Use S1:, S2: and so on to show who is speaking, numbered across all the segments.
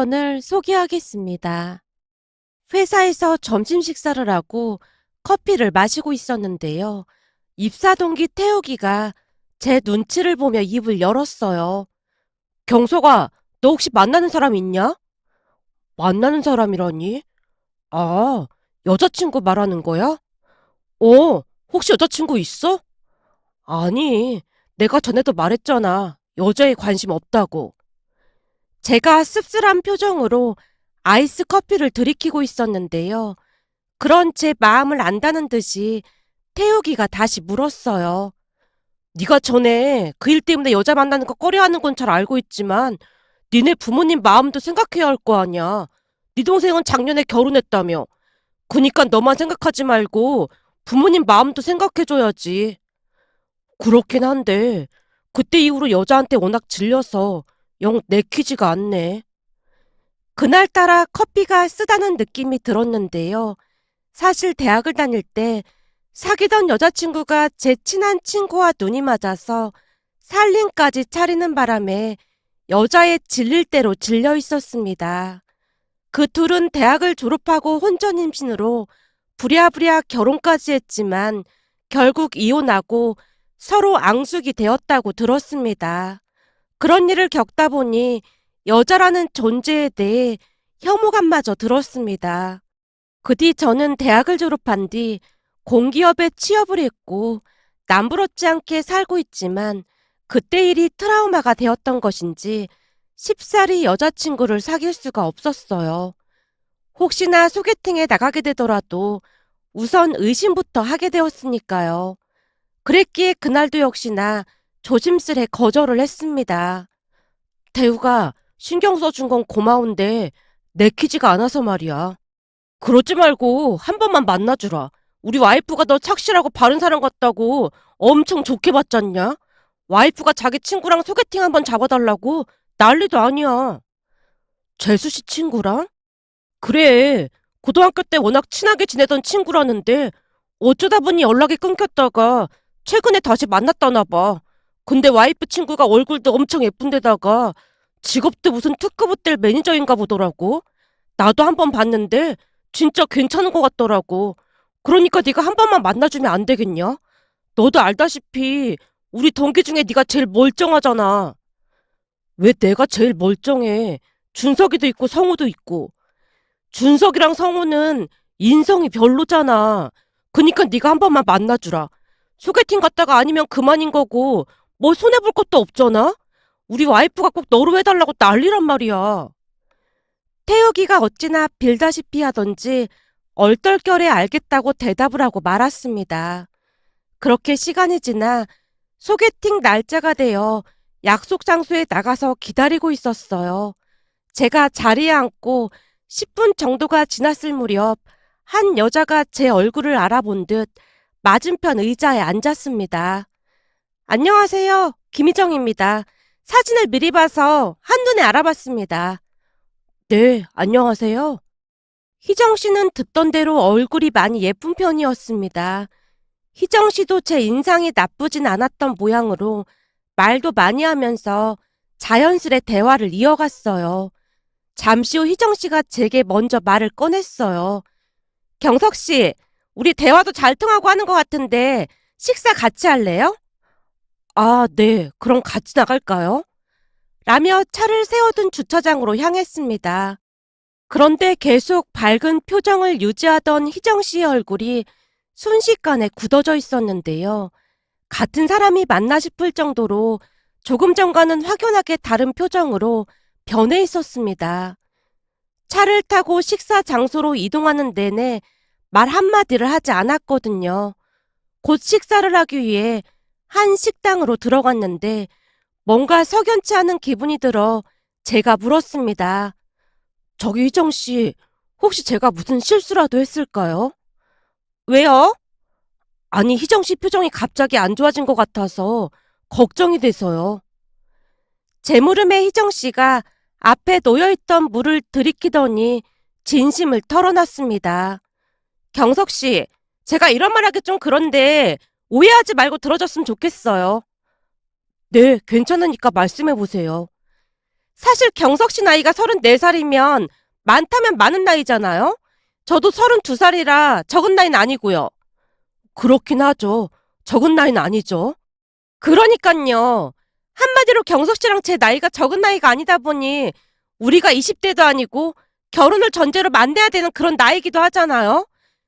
S1: 사연을 소개하겠습니다. 회사에서 점심 식사를 하고 커피를 마시고 있었는데요. 입사 동기 태욱이가 제 눈치를 보며 입을 열었어요. 경서가, 너 혹시 만나는 사람 있냐? 만나는 사람이라니? 아, 여자친구 말하는 거야? 혹시 여자친구 있어? 아니, 내가 전에도 말했잖아. 여자에 관심 없다고. 제가 씁쓸한 표정으로 아이스 커피를 들이키고 있었는데요. 그런 제 마음을 안다는 듯이 태욱이가 다시 물었어요. 네가 전에 그 일 때문에 여자 만나는 거 꺼려하는 건 잘 알고 있지만 니네 부모님 마음도 생각해야 할 거 아니야. 네 동생은 작년에 결혼했다며. 그니까 너만 생각하지 말고 부모님 마음도 생각해줘야지. 그렇긴 한데 그때 이후로 여자한테 워낙 질려서 영 내키지가 않네. 그날따라 커피가 쓰다는 느낌이 들었는데요. 사실 대학을 다닐 때 사귀던 여자친구가 제 친한 친구와 눈이 맞아서 살림까지 차리는 바람에 여자에 질릴 대로 질려 있었습니다. 그 둘은 대학을 졸업하고 혼전 임신으로 부랴부랴 결혼까지 했지만 결국 이혼하고 서로 앙숙이 되었다고 들었습니다. 그런 일을 겪다 보니 여자라는 존재에 대해 혐오감마저 들었습니다. 그 뒤 저는 대학을 졸업한 뒤 공기업에 취업을 했고 남부럽지 않게 살고 있지만 그때 일이 트라우마가 되었던 것인지 쉽사리 여자친구를 사귈 수가 없었어요. 혹시나 소개팅에 나가게 되더라도 우선 의심부터 하게 되었으니까요. 그랬기에 그날도 역시나 조심스레 거절을 했습니다. 대우가 신경 써준 건 고마운데 내키지가 않아서 말이야. 그러지 말고 한 번만 만나주라. 우리 와이프가 너 착실하고 바른 사람 같다고 엄청 좋게 봤잖냐? 와이프가 자기 친구랑 소개팅 한번 잡아달라고 난리도 아니야. 재수 씨 친구랑? 그래. 고등학교 때 워낙 친하게 지내던 친구라는데 어쩌다 보니 연락이 끊겼다가 최근에 다시 만났다나 봐. 근데 와이프 친구가 얼굴도 엄청 예쁜데다가 직업도 무슨 특급 호텔 매니저인가 보더라고. 나도 한번 봤는데 진짜 괜찮은 것 같더라고. 그러니까 네가 한 번만 만나주면 안 되겠냐? 너도 알다시피 우리 동기 중에 네가 제일 멀쩡하잖아. 왜 내가 제일 멀쩡해? 준석이도 있고 성우도 있고. 준석이랑 성우는 인성이 별로잖아. 그니까 네가 한 번만 만나주라. 소개팅 갔다가 아니면 그만인 거고 뭐 손해볼 것도 없잖아? 우리 와이프가 꼭 너로 해달라고 난리란 말이야. 태욱이가 어찌나 빌다시피 하던지 얼떨결에 알겠다고 대답을 하고 말았습니다. 그렇게 시간이 지나 소개팅 날짜가 되어 약속 장소에 나가서 기다리고 있었어요. 제가 자리에 앉고 10분 정도가 지났을 무렵 한 여자가 제 얼굴을 알아본 듯 맞은편 의자에 앉았습니다. 안녕하세요. 김희정입니다. 사진을 미리 봐서 한눈에 알아봤습니다. 네, 안녕하세요. 희정 씨는 듣던 대로 얼굴이 많이 예쁜 편이었습니다. 희정 씨도 제 인상이 나쁘진 않았던 모양으로 말도 많이 하면서 자연스레 대화를 이어갔어요. 잠시 후 희정 씨가 제게 먼저 말을 꺼냈어요. 경석 씨, 우리 대화도 잘 통하고 하는 것 같은데 식사 같이 할래요? 아, 네. 그럼 같이 나갈까요? 라며 차를 세워둔 주차장으로 향했습니다. 그런데 계속 밝은 표정을 유지하던 희정 씨의 얼굴이 순식간에 굳어져 있었는데요. 같은 사람이 맞나 싶을 정도로 조금 전과는 확연하게 다른 표정으로 변해 있었습니다. 차를 타고 식사 장소로 이동하는 내내 말 한마디를 하지 않았거든요. 곧 식사를 하기 위해 한 식당으로 들어갔는데 뭔가 석연치 않은 기분이 들어 제가 물었습니다. 저기 희정 씨, 혹시 제가 무슨 실수라도 했을까요? 왜요? 아니, 희정 씨 표정이 갑자기 안 좋아진 것 같아서 걱정이 돼서요. 제 물음에 희정 씨가 앞에 놓여있던 물을 들이키더니 진심을 털어놨습니다. 경석 씨, 제가 이런 말 하기 좀 그런데 오해하지 말고 들어줬으면 좋겠어요. 네, 괜찮으니까 말씀해 보세요. 사실 경석 씨 나이가 34살이면 많다면 많은 나이잖아요? 저도 32살이라 적은 나이는 아니고요. 그렇긴 하죠. 적은 나이는 아니죠. 그러니깐요. 한마디로 경석 씨랑 제 나이가 적은 나이가 아니다 보니 우리가 20대도 아니고 결혼을 전제로 만나야 되는 그런 나이기도 하잖아요.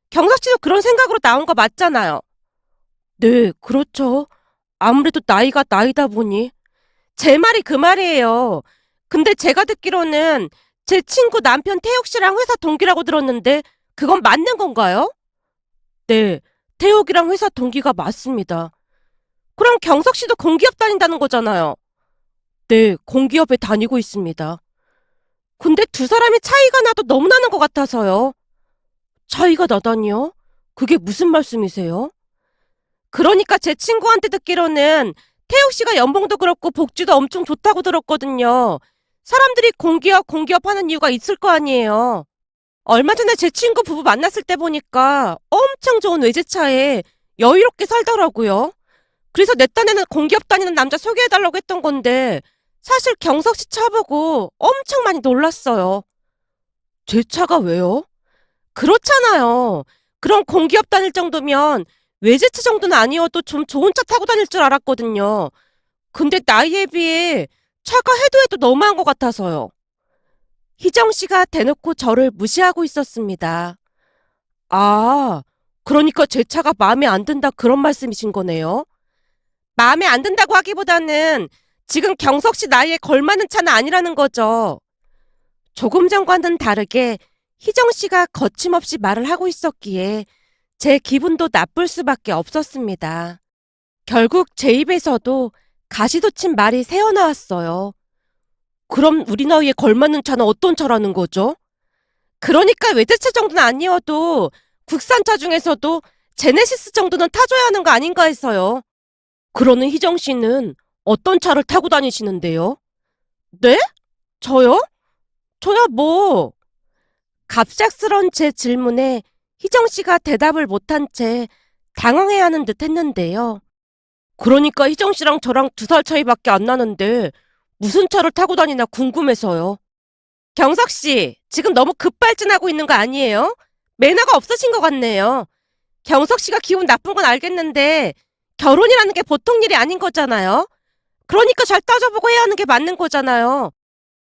S1: 경석 씨도 그런 생각으로 나온 거 맞잖아요. 네, 그렇죠. 아무래도 나이가 나이다 보니. 제 말이 그 말이에요. 근데 제가 듣기로는 제 친구 남편 태욱 씨랑 회사 동기라고 들었는데 그건 맞는 건가요? 네, 태욱이랑 회사 동기가 맞습니다. 그럼 경석 씨도 공기업 다닌다는 거잖아요. 네, 공기업에 다니고 있습니다. 근데 두 사람이 차이가 나도 너무 나는 것 같아서요. 차이가 나다니요? 그게 무슨 말씀이세요? 그러니까 제 친구한테 듣기로는 태욱 씨가 연봉도 그렇고 복지도 엄청 좋다고 들었거든요. 사람들이 공기업 하는 이유가 있을 거 아니에요. 얼마 전에 제 친구 부부 만났을 때 보니까 엄청 좋은 외제차에 여유롭게 살더라고요. 그래서 내 딴에는 공기업 다니는 남자 소개해달라고 했던 건데 사실 경석 씨 차 보고 엄청 많이 놀랐어요. 제 차가 왜요? 그렇잖아요. 그런 공기업 다닐 정도면 외제차 정도는 아니어도 좀 좋은 차 타고 다닐 줄 알았거든요. 근데 나이에 비해 차가 해도 해도 너무한 것 같아서요. 희정 씨가 대놓고 저를 무시하고 있었습니다. 아, 그러니까 제 차가 마음에 안 든다 그런 말씀이신 거네요. 마음에 안 든다고 하기보다는 지금 경석 씨 나이에 걸맞는 차는 아니라는 거죠. 조금 전과는 다르게 희정 씨가 거침없이 말을 하고 있었기에 제 기분도 나쁠 수밖에 없었습니다. 결국 제 입에서도 가시돋친 말이 새어나왔어요. 그럼 우리 나이에 걸맞는 차는 어떤 차라는 거죠? 그러니까 외제차 정도는 아니어도 국산차 중에서도 제네시스 정도는 타줘야 하는 거 아닌가 해서요. 그러는 희정 씨는 어떤 차를 타고 다니시는데요? 네? 저요? 저야 뭐. 갑작스런 제 질문에 희정 씨가 대답을 못한 채 당황해하는 듯 했는데요. 그러니까 희정 씨랑 저랑 2살 차이밖에 안 나는데 무슨 차를 타고 다니나 궁금해서요. 경석 씨, 지금 너무 급발진하고 있는 거 아니에요? 매너가 없으신 것 같네요. 경석 씨가 기분 나쁜 건 알겠는데 결혼이라는 게 보통 일이 아닌 거잖아요. 그러니까 잘 따져보고 해야 하는 게 맞는 거잖아요.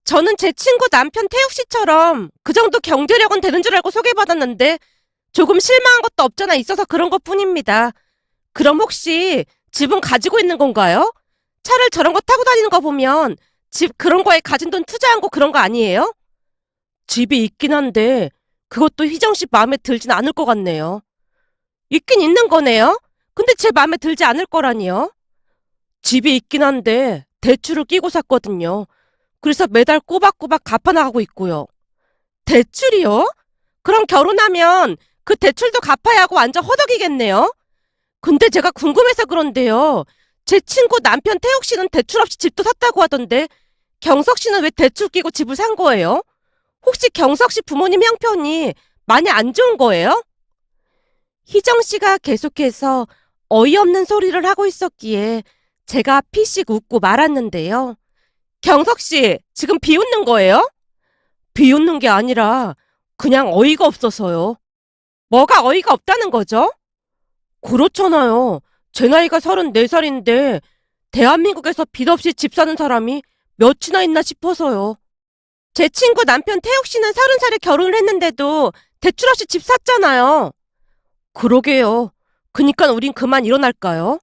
S1: 저는 제 친구 남편 태욱 씨처럼 그 정도 경제력은 되는 줄 알고 소개받았는데 조금 실망한 것도 없잖아 있어서 그런 것뿐입니다. 그럼 혹시 집은 가지고 있는 건가요? 차를 저런 거 타고 다니는 거 보면 집 그런 거에 가진 돈 투자한 거 그런 거 아니에요? 집이 있긴 한데 그것도 희정 씨 마음에 들진 않을 것 같네요. 있긴 있는 거네요? 근데 제 마음에 들지 않을 거라니요? 집이 있긴 한데 대출을 끼고 샀거든요. 그래서 매달 꼬박꼬박 갚아나가고 있고요. 대출이요? 그럼 결혼하면 그 대출도 갚아야 하고 완전 허덕이겠네요? 근데 제가 궁금해서 그런데요. 제 친구 남편 태욱 씨는 대출 없이 집도 샀다고 하던데 경석 씨는 왜 대출 끼고 집을 산 거예요? 혹시 경석 씨 부모님 형편이 많이 안 좋은 거예요? 희정 씨가 계속해서 어이없는 소리를 하고 있었기에 제가 피식 웃고 말았는데요. 경석 씨, 지금 비웃는 거예요? 비웃는 게 아니라 그냥 어이가 없어서요. 뭐가 어이가 없다는 거죠? 그렇잖아요. 제 나이가 34살인데 대한민국에서 빚 없이 집 사는 사람이 몇이나 있나 싶어서요. 제 친구 남편 태욱 씨는 30살에 결혼을 했는데도 대출 없이 집 샀잖아요. 그러게요. 그니까 우린 그만 일어날까요?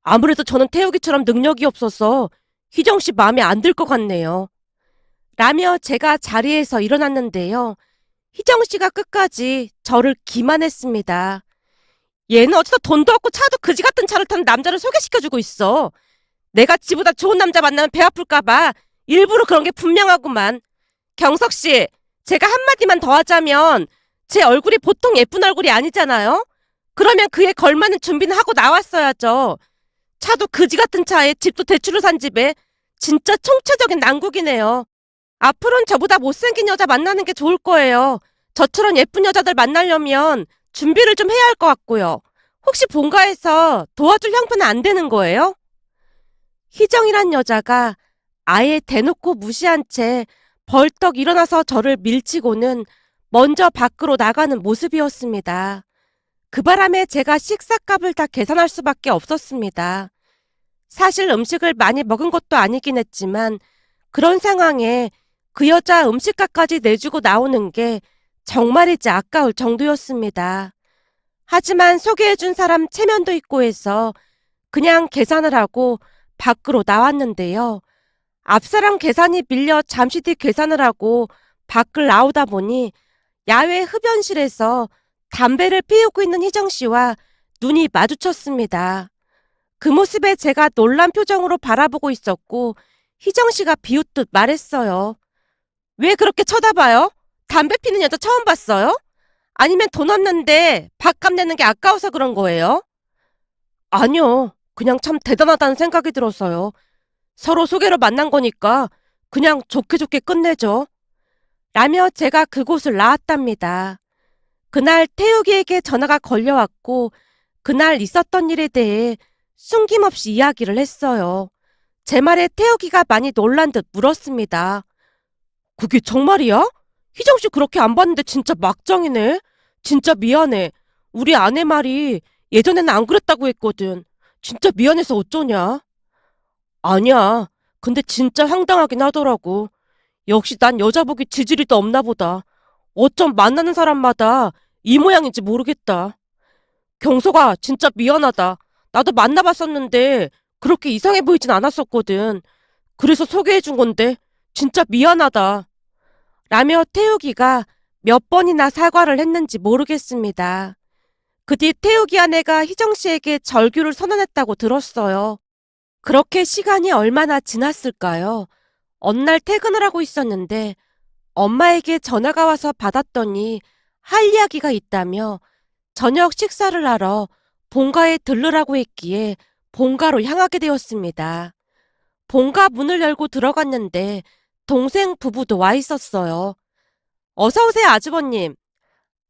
S1: 아무래도 저는 태욱이처럼 능력이 없어서 희정 씨 마음에 안 들 것 같네요. 라며 제가 자리에서 일어났는데요. 희정 씨가 끝까지 저를 기만했습니다. 얘는 어디서 돈도 없고 차도 그지 같은 차를 타는 남자를 소개시켜주고 있어. 내가 지보다 좋은 남자 만나면 배 아플까봐 일부러 그런 게 분명하구만. 경석 씨, 제가 한마디만 더 하자면 제 얼굴이 보통 예쁜 얼굴이 아니잖아요? 그러면 그에 걸맞는 준비는 하고 나왔어야죠. 차도 그지 같은 차에 집도 대출로 산 집에 진짜 총체적인 난국이네요. 앞으로는 저보다 못생긴 여자 만나는 게 좋을 거예요. 저처럼 예쁜 여자들 만나려면 준비를 좀 해야 할 것 같고요. 혹시 본가에서 도와줄 형편은 안 되는 거예요? 희정이란 여자가 아예 대놓고 무시한 채 벌떡 일어나서 저를 밀치고는 먼저 밖으로 나가는 모습이었습니다. 그 바람에 제가 식사값을 다 계산할 수밖에 없었습니다. 사실 음식을 많이 먹은 것도 아니긴 했지만 그런 상황에 그 여자 음식값까지 내주고 나오는 게 정말이지 아까울 정도였습니다. 하지만 소개해준 사람 체면도 있고 해서 그냥 계산을 하고 밖으로 나왔는데요. 앞사람 계산이 밀려 잠시 뒤 계산을 하고 밖을 나오다 보니 야외 흡연실에서 담배를 피우고 있는 희정 씨와 눈이 마주쳤습니다. 그 모습에 제가 놀란 표정으로 바라보고 있었고 희정 씨가 비웃듯 말했어요. 왜 그렇게 쳐다봐요? 담배 피는 여자 처음 봤어요? 아니면 돈 없는데 밥값 내는 게 아까워서 그런 거예요? 아니요. 그냥 참 대단하다는 생각이 들었어요. 서로 소개로 만난 거니까 그냥 좋게 좋게 끝내죠. 라며 제가 그곳을 나왔답니다. 그날 태욱이에게 전화가 걸려왔고 그날 있었던 일에 대해 숨김없이 이야기를 했어요. 제 말에 태욱이가 많이 놀란 듯 물었습니다. 그게 정말이야? 희정 씨 그렇게 안 봤는데 진짜 막장이네. 진짜 미안해. 우리 아내 말이 예전에는 안 그랬다고 했거든. 진짜 미안해서 어쩌냐? 아니야. 근데 진짜 황당하긴 하더라고. 역시 난 여자 보기 지질이 더 없나 보다. 어쩜 만나는 사람마다 이 모양인지 모르겠다. 경서가 진짜 미안하다. 나도 만나봤었는데 그렇게 이상해 보이진 않았었거든. 그래서 소개해준 건데 진짜 미안하다. 라며 태욱이가 몇 번이나 사과를 했는지 모르겠습니다. 그 뒤 태욱이 아내가 희정 씨에게 절규를 선언했다고 들었어요. 그렇게 시간이 얼마나 지났을까요? 어느 날 퇴근을 하고 있었는데 엄마에게 전화가 와서 받았더니 할 이야기가 있다며 저녁 식사를 하러 본가에 들르라고 했기에 본가로 향하게 되었습니다. 본가 문을 열고 들어갔는데 동생 부부도 와 있었어요. 어서 오세요, 아주버님.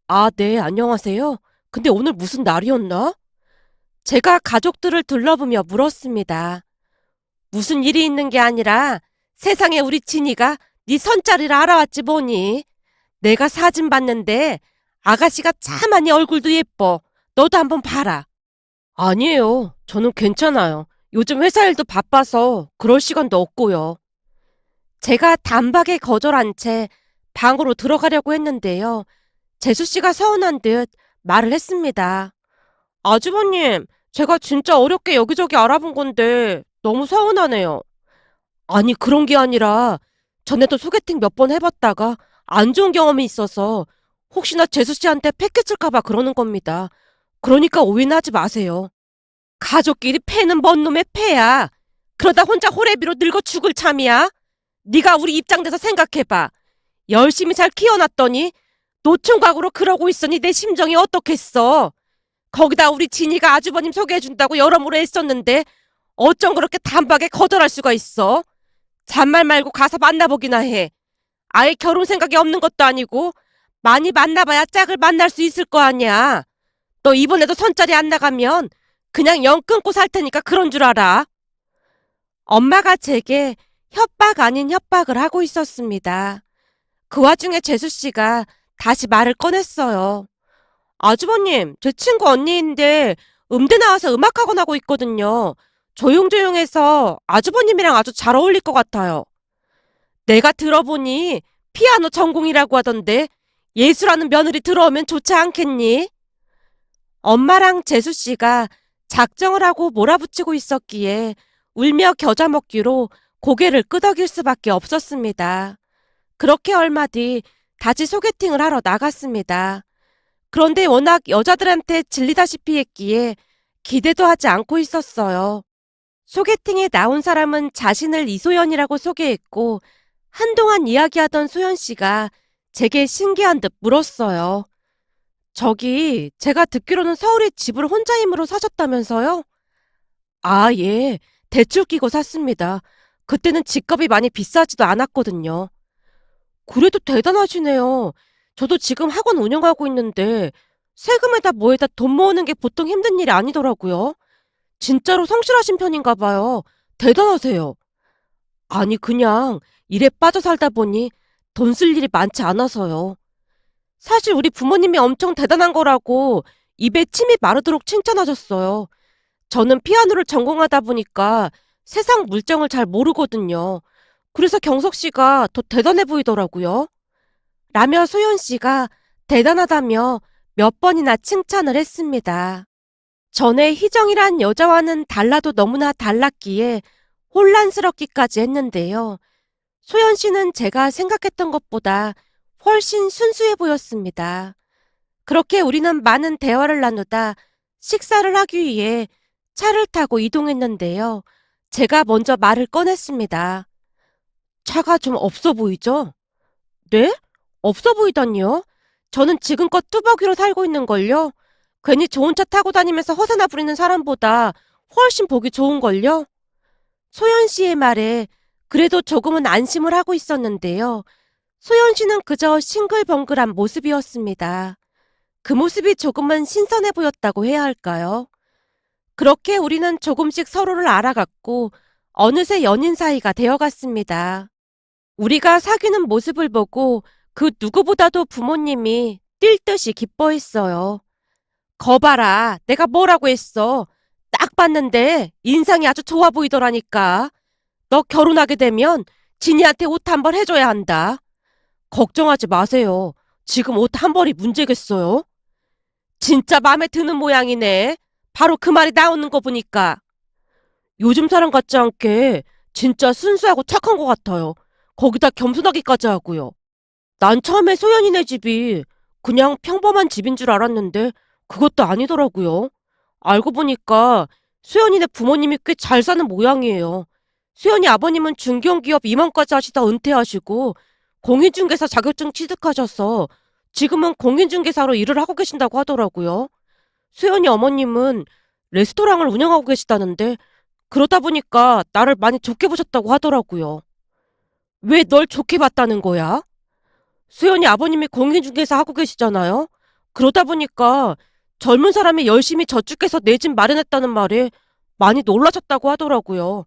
S1: 아, 네, 안녕하세요. 근데 오늘 무슨 날이었나? 제가 가족들을 둘러보며 물었습니다. 무슨 일이 있는 게 아니라 세상에 우리 진이가 네 선자리를 알아왔지 뭐니. 내가 사진 봤는데 아가씨가 참하니 얼굴도 예뻐. 너도 한번 봐라. 아니에요. 저는 괜찮아요. 요즘 회사 일도 바빠서 그럴 시간도 없고요. 제가 단박에 거절한 채 방으로 들어가려고 했는데요. 재수씨가 서운한 듯 말을 했습니다. 아주버님, 제가 진짜 어렵게 여기저기 알아본 건데 너무 서운하네요. 아니, 그런 게 아니라 전에도 소개팅 몇 번 해봤다가 안 좋은 경험이 있어서 혹시나 재수씨한테 패기칠까봐 그러는 겁니다. 그러니까 오해는 하지 마세요. 가족끼리 패는 뭔 놈의 패야. 그러다 혼자 호래비로 늙어 죽을 참이야. 네가 우리 입장 돼서 생각해봐. 열심히 잘 키워놨더니 노총각으로 그러고 있으니 내 심정이 어떻겠어. 거기다 우리 진이가 아주버님 소개해준다고 여러모로 애썼는데 어쩜 그렇게 단박에 거절할 수가 있어. 잔말 말고 가서 만나보기나 해. 아예 결혼 생각이 없는 것도 아니고 많이 만나봐야 짝을 만날 수 있을 거 아니야. 너 이번에도 선짜리 안 나가면 그냥 영 끊고 살 테니까 그런 줄 알아. 엄마가 제게 협박 아닌 협박을 하고 있었습니다. 그 와중에 재수씨가 다시 말을 꺼냈어요. 아주버님, 제 친구 언니인데 음대 나와서 음악학원 하고 있거든요. 조용조용해서 아주버님이랑 아주 잘 어울릴 것 같아요. 내가 들어보니 피아노 전공이라고 하던데 예술하는 며느리 들어오면 좋지 않겠니? 엄마랑 재수씨가 작정을 하고 몰아붙이고 있었기에 울며 겨자 먹기로 고개를 끄덕일 수밖에 없었습니다. 그렇게 얼마 뒤 다시 소개팅을 하러 나갔습니다. 그런데 워낙 여자들한테 질리다시피 했기에 기대도 하지 않고 있었어요. 소개팅에 나온 사람은 자신을 이소연이라고 소개했고 한동안 이야기하던 소연 씨가 제게 신기한 듯 물었어요. 저기 제가 듣기로는 서울에 집을 혼자 힘으로 사셨다면서요? 아, 예. 대출 끼고 샀습니다. 그때는 집값이 많이 비싸지도 않았거든요. 그래도 대단하시네요. 저도 지금 학원 운영하고 있는데 세금에다 뭐에다 돈 모으는 게 보통 힘든 일이 아니더라고요. 진짜로 성실하신 편인가 봐요. 대단하세요. 아니, 그냥 일에 빠져 살다 보니 돈 쓸 일이 많지 않아서요. 사실 우리 부모님이 엄청 대단한 거라고 입에 침이 마르도록 칭찬하셨어요. 저는 피아노를 전공하다 보니까 세상 물정을 잘 모르거든요. 그래서 경석 씨가 더 대단해 보이더라고요. 라며 소연 씨가 대단하다며 몇 번이나 칭찬을 했습니다. 전에 희정이란 여자와는 달라도 너무나 달랐기에 혼란스럽기까지 했는데요. 소연 씨는 제가 생각했던 것보다 훨씬 순수해 보였습니다. 그렇게 우리는 많은 대화를 나누다 식사를 하기 위해 차를 타고 이동했는데요. 제가 먼저 말을 꺼냈습니다. 차가 좀 없어 보이죠? 네? 없어 보이다니요? 저는 지금껏 뚜벅이로 살고 있는걸요? 괜히 좋은 차 타고 다니면서 허세나 부리는 사람보다 훨씬 보기 좋은걸요? 소연 씨의 말에 그래도 조금은 안심을 하고 있었는데요. 소연 씨는 그저 싱글벙글한 모습이었습니다. 그 모습이 조금은 신선해 보였다고 해야 할까요? 그렇게 우리는 조금씩 서로를 알아갔고 어느새 연인 사이가 되어갔습니다. 우리가 사귀는 모습을 보고 그 누구보다도 부모님이 뛸 듯이 기뻐했어요. 거봐라, 내가 뭐라고 했어. 딱 봤는데 인상이 아주 좋아 보이더라니까. 너 결혼하게 되면 진이한테 옷 한 벌 해줘야 한다. 걱정하지 마세요. 지금 옷 한 벌이 문제겠어요? 진짜 마음에 드는 모양이네. 바로 그 말이 나오는 거 보니까. 요즘 사람 같지 않게 진짜 순수하고 착한 것 같아요. 거기다 겸손하기까지 하고요. 난 처음에 소연이네 집이 그냥 평범한 집인 줄 알았는데 그것도 아니더라고요. 알고 보니까 소연이네 부모님이 꽤 잘 사는 모양이에요. 소연이 아버님은 중견기업 임원까지 하시다 은퇴하시고 공인중개사 자격증 취득하셔서 지금은 공인중개사로 일을 하고 계신다고 하더라고요. 소연이 어머님은 레스토랑을 운영하고 계시다는데 그러다 보니까 나를 많이 좋게 보셨다고 하더라고요. 왜 널 좋게 봤다는 거야? 수연이 아버님이 공인중개사 하고 계시잖아요. 그러다 보니까 젊은 사람이 열심히 저축해서 내 집 마련했다는 말에 많이 놀라셨다고 하더라고요.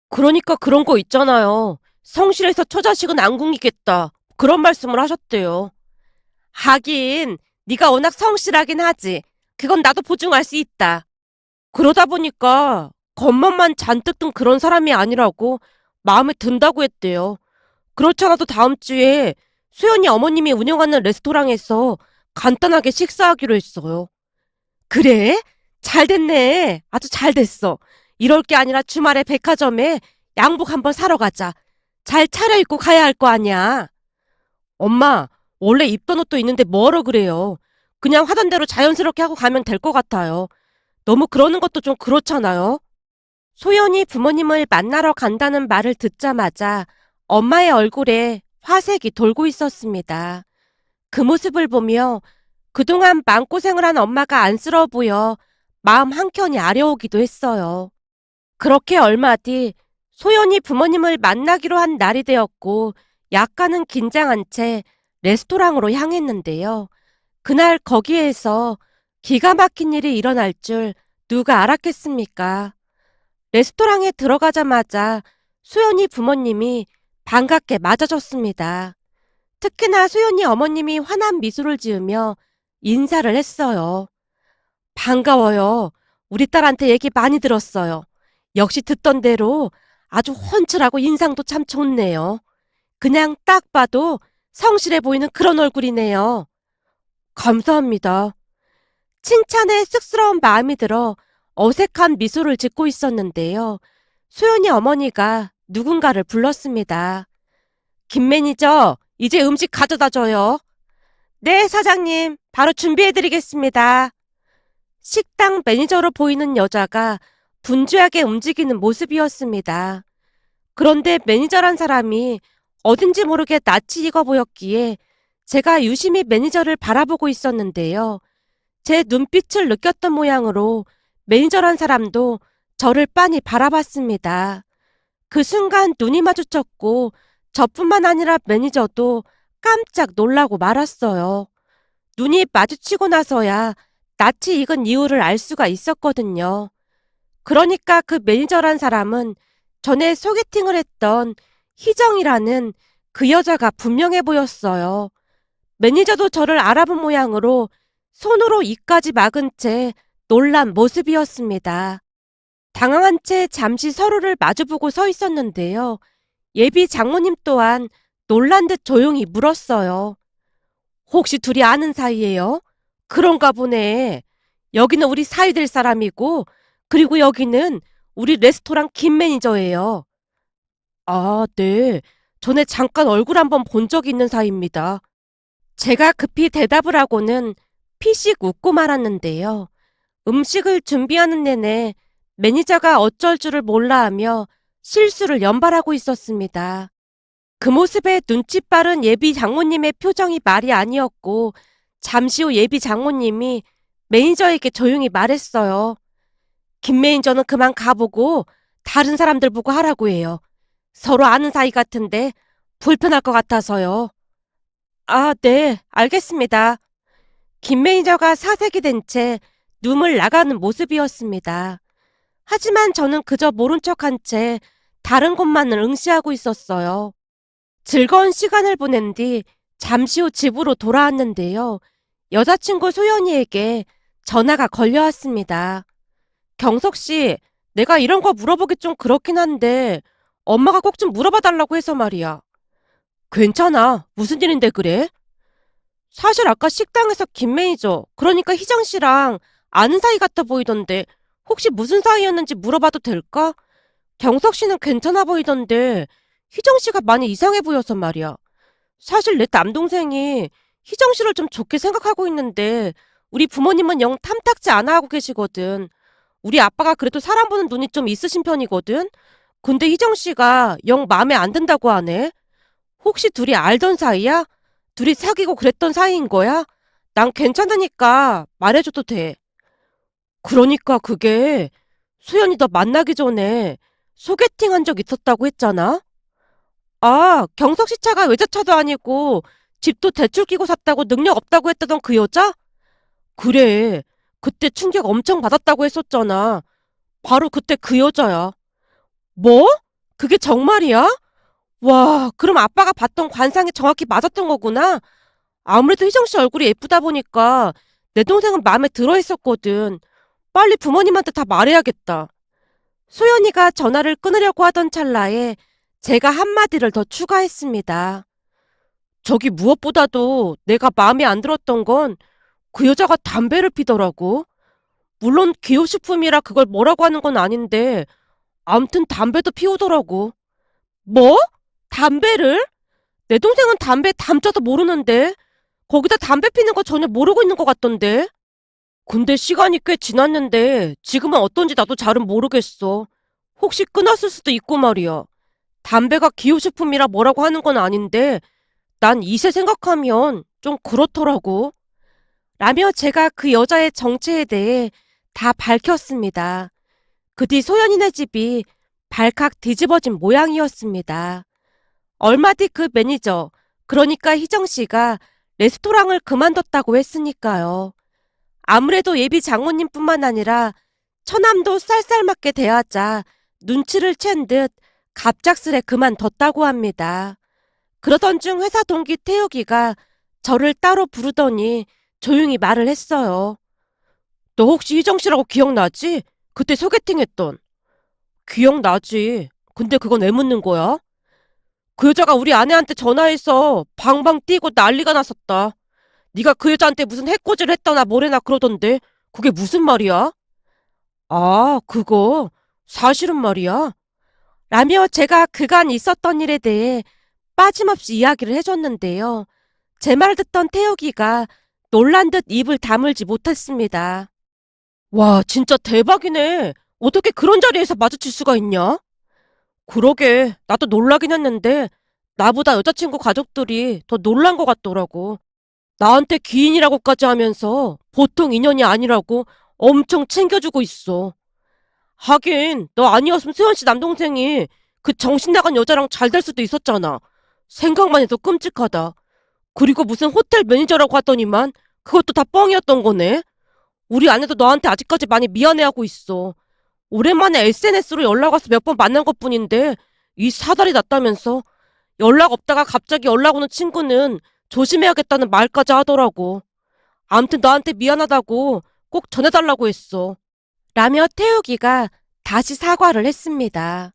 S1: 그러니까 그런 거 있잖아요. 성실해서 처자식은 안 굶기겠다. 그런 말씀을 하셨대요. 하긴 네가 워낙 성실하긴 하지. 그건 나도 보증할 수 있다. 그러다 보니까 겉멋만 잔뜩 든 그런 사람이 아니라고 마음에 든다고 했대요. 그렇잖아도 다음 주에 수연이 어머님이 운영하는 레스토랑에서 간단하게 식사하기로 했어요. 그래? 잘 됐네. 아주 잘 됐어. 이럴 게 아니라 주말에 백화점에 양복 한번 사러 가자. 잘 차려입고 가야 할 거 아니야. 엄마, 원래 입던 옷도 있는데 뭐하러 그래요. 그냥 하던 대로 자연스럽게 하고 가면 될 것 같아요. 너무 그러는 것도 좀 그렇잖아요. 소연이 부모님을 만나러 간다는 말을 듣자마자 엄마의 얼굴에 화색이 돌고 있었습니다. 그 모습을 보며 그동안 마음고생을 한 엄마가 안쓰러워 보여 마음 한켠이 아려오기도 했어요. 그렇게 얼마 뒤 소연이 부모님을 만나기로 한 날이 되었고 약간은 긴장한 채 레스토랑으로 향했는데요. 그날 거기에서 기가 막힌 일이 일어날 줄 누가 알았겠습니까? 레스토랑에 들어가자마자 소연이 부모님이 반갑게 맞아줬습니다. 특히나 소연이 어머님이 환한 미소를 지으며 인사를 했어요. 반가워요. 우리 딸한테 얘기 많이 들었어요. 역시 듣던 대로 아주 훤칠하고 인상도 참 좋네요. 그냥 딱 봐도 성실해 보이는 그런 얼굴이네요. 감사합니다. 칭찬에 쑥스러운 마음이 들어 어색한 미소를 짓고 있었는데요. 소연이 어머니가 누군가를 불렀습니다. 김 매니저, 이제 음식 가져다 줘요. 네, 사장님. 바로 준비해드리겠습니다. 식당 매니저로 보이는 여자가 분주하게 움직이는 모습이었습니다. 그런데 매니저란 사람이 어딘지 모르게 낯이 익어 보였기에 제가 유심히 매니저를 바라보고 있었는데요. 제 눈빛을 느꼈던 모양으로 매니저란 사람도 저를 빤히 바라봤습니다. 그 순간 눈이 마주쳤고 저뿐만 아니라 매니저도 깜짝 놀라고 말았어요. 눈이 마주치고 나서야 낯이 익은 이유를 알 수가 있었거든요. 그러니까 그 매니저란 사람은 전에 소개팅을 했던 희정이라는 그 여자가 분명해 보였어요. 매니저도 저를 알아본 모양으로 손으로 입까지 막은 채 놀란 모습이었습니다. 당황한 채 잠시 서로를 마주보고 서 있었는데요. 예비 장모님 또한 놀란 듯 조용히 물었어요. 혹시 둘이 아는 사이예요? 그런가 보네. 여기는 우리 사이 될 사람이고, 그리고 여기는 우리 레스토랑 김 매니저예요. 아, 네. 전에 잠깐 얼굴 한번 본 적이 있는 사이입니다. 제가 급히 대답을 하고는 피식 웃고 말았는데요. 음식을 준비하는 내내 매니저가 어쩔 줄을 몰라 하며 실수를 연발하고 있었습니다. 그 모습에 눈치 빠른 예비 장모님의 표정이 말이 아니었고, 잠시 후 예비 장모님이 매니저에게 조용히 말했어요. 김 매니저는 그만 가보고 다른 사람들 보고 하라고 해요. 서로 아는 사이 같은데 불편할 것 같아서요. 아, 네, 알겠습니다. 김 매니저가 사색이 된 채 눈물 나가는 모습이었습니다. 하지만 저는 그저 모른 척한 채 다른 곳만을 응시하고 있었어요. 즐거운 시간을 보낸 뒤 잠시 후 집으로 돌아왔는데요. 여자친구 소연이에게 전화가 걸려왔습니다. 경석 씨, 내가 이런 거 물어보기 좀 그렇긴 한데 엄마가 꼭 좀 물어봐 달라고 해서 말이야. 괜찮아. 무슨 일인데 그래? 사실 아까 식당에서 김 매니저, 그러니까 희정 씨랑 아는 사이 같아 보이던데 혹시 무슨 사이였는지 물어봐도 될까? 경석 씨는 괜찮아 보이던데 희정 씨가 많이 이상해 보여서 말이야. 사실 내 남동생이 희정 씨를 좀 좋게 생각하고 있는데 우리 부모님은 영 탐탁지 않아 하고 계시거든. 우리 아빠가 그래도 사람 보는 눈이 좀 있으신 편이거든. 근데 희정 씨가 영 마음에 안 든다고 하네. 혹시 둘이 알던 사이야? 둘이 사귀고 그랬던 사이인 거야? 난 괜찮으니까 말해줘도 돼. 그러니까 그게 수연이 너 만나기 전에 소개팅 한 적 있었다고 했잖아? 아, 경석 씨 차가 외제차도 아니고 집도 대출 끼고 샀다고 능력 없다고 했다던 그 여자? 그래. 그때 충격 엄청 받았다고 했었잖아. 바로 그때 그 여자야. 뭐? 그게 정말이야? 와, 그럼 아빠가 봤던 관상이 정확히 맞았던 거구나. 아무래도 희정 씨 얼굴이 예쁘다 보니까 내 동생은 마음에 들어 했었거든. 빨리 부모님한테 다 말해야겠다. 소연이가 전화를 끊으려고 하던 찰나에 제가 한마디를 더 추가했습니다. 저기 무엇보다도 내가 마음에 안 들었던 건 그 여자가 담배를 피더라고. 물론 기호식품이라 그걸 뭐라고 하는 건 아닌데 암튼 담배도 피우더라고. 뭐? 담배를? 내 동생은 담배 담자도 모르는데 거기다 담배 피는 거 전혀 모르고 있는 것 같던데. 근데 시간이 꽤 지났는데 지금은 어떤지 나도 잘은 모르겠어. 혹시 끊었을 수도 있고 말이야. 담배가 기호식품이라 뭐라고 하는 건 아닌데 난 이세 생각하면 좀 그렇더라고. 라며 제가 그 여자의 정체에 대해 다 밝혔습니다. 그 뒤 소연이네 집이 발칵 뒤집어진 모양이었습니다. 얼마 뒤 그 매니저, 그러니까 희정 씨가 레스토랑을 그만뒀다고 했으니까요. 아무래도 예비 장모님뿐만 아니라 처남도 쌀쌀맞게 대하자 눈치를 챈 듯 갑작스레 그만뒀다고 합니다. 그러던 중 회사 동기 태욱이가 저를 따로 부르더니 조용히 말을 했어요. 너 혹시 희정 씨라고 기억나지? 그때 소개팅했던. 기억나지. 근데 그건 왜 묻는 거야? 그 여자가 우리 아내한테 전화해서 방방 뛰고 난리가 났었다. 네가 그 여자한테 무슨 해코지를 했다나 뭐래나 그러던데 그게 무슨 말이야? 아, 그거 사실은 말이야. 라며 제가 그간 있었던 일에 대해 빠짐없이 이야기를 해줬는데요. 제 말 듣던 태욱이가 놀란 듯 입을 다물지 못했습니다. 와, 진짜 대박이네. 어떻게 그런 자리에서 마주칠 수가 있냐? 그러게, 나도 놀라긴 했는데 나보다 여자친구 가족들이 더 놀란 것 같더라고. 나한테 기인이라고까지 하면서 보통 인연이 아니라고 엄청 챙겨주고 있어. 하긴 너 아니었으면 수현 씨 남동생이 그 정신 나간 여자랑 잘 될 수도 있었잖아. 생각만 해도 끔찍하다. 그리고 무슨 호텔 매니저라고 하더니만 그것도 다 뻥이었던 거네. 우리 아내도 너한테 아직까지 많이 미안해하고 있어. 오랜만에 SNS로 연락 와서 몇 번 만난 것뿐인데 이 사달이 났다면서. 연락 없다가 갑자기 연락 오는 친구는 조심해야겠다는 말까지 하더라고. 암튼 너한테 미안하다고 꼭 전해달라고 했어. 라며 태욱이가 다시 사과를 했습니다.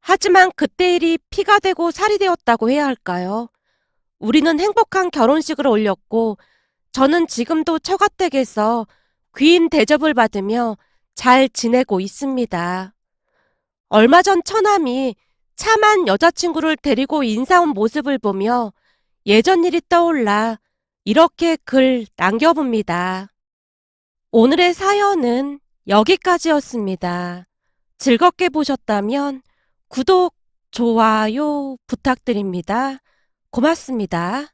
S1: 하지만 그때 일이 피가 되고 살이 되었다고 해야 할까요? 우리는 행복한 결혼식을 올렸고 저는 지금도 처가댁에서 귀인 대접을 받으며 잘 지내고 있습니다. 얼마 전 처남이 참한 여자친구를 데리고 인사 온 모습을 보며 예전 일이 떠올라 이렇게 글 남겨봅니다. 오늘의 사연은 여기까지였습니다. 즐겁게 보셨다면 구독, 좋아요 부탁드립니다. 고맙습니다.